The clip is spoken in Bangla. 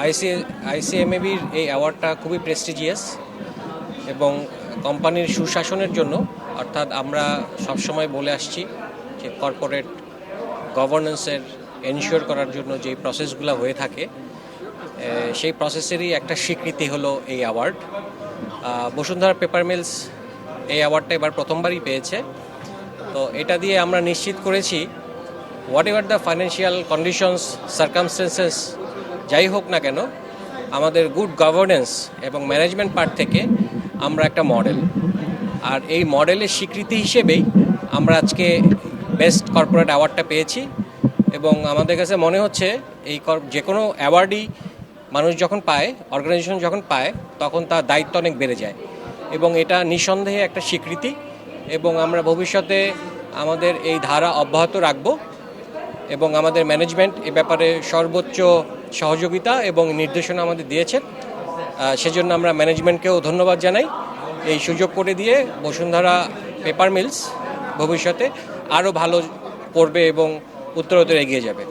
আইসিএমএবির এই অ্যাওয়ার্ডটা খুবই প্রেস্টিজিয়াস এবং কোম্পানির সুশাসনের জন্য, অর্থাৎ আমরা সবসময় বলে আসছি যে কর্পোরেট গভর্নেন্সের এনশিওর করার জন্য যে প্রসেসগুলো হয়ে থাকে সেই প্রসেসেরই একটা স্বীকৃতি হলো এই অ্যাওয়ার্ড। বসুন্ধরা পেপার মিলস এই অ্যাওয়ার্ডটা এবার প্রথমবারই পেয়েছে। তো এটা দিয়ে আমরা নিশ্চিত করেছি what ever the financial conditions circumstances যাই হোক না কেন, আমাদের গুড গভর্নেন্স এবং ম্যানেজমেন্ট পার্ট থেকে আমরা একটা মডেল, আর এই মডেলের স্বীকৃতি হিসেবেই আমরা আজকে বেস্ট কর্পোরেট অ্যাওয়ার্ডটা পেয়েছি। এবং আমাদের কাছে মনে হচ্ছে এই যে কোনো অ্যাওয়ার্ডই মানুষ যখন পায়, অর্গানাইজেশন যখন পায়, তখন তার দায়িত্ব অনেক বেড়ে যায় এবং এটা নিঃসন্দেহে একটা স্বীকৃতি। এবং আমরা ভবিষ্যতে আমাদের এই ধারা অব্যাহত রাখব এবং আমাদের ম্যানেজমেন্ট এ ব্যাপারে সর্বোচ্চ সহযোগিতা এবং নির্দেশনা আমাদের দিয়েছেন। সেজন্য আমরা ম্যানেজমেন্টকেও ধন্যবাদ জানাই এই সুযোগ করে দিয়ে। বসুন্ধরা পেপার মিলস ভবিষ্যতে আরও ভালো করবে এবং উত্তরোত্তর এগিয়ে যাবে।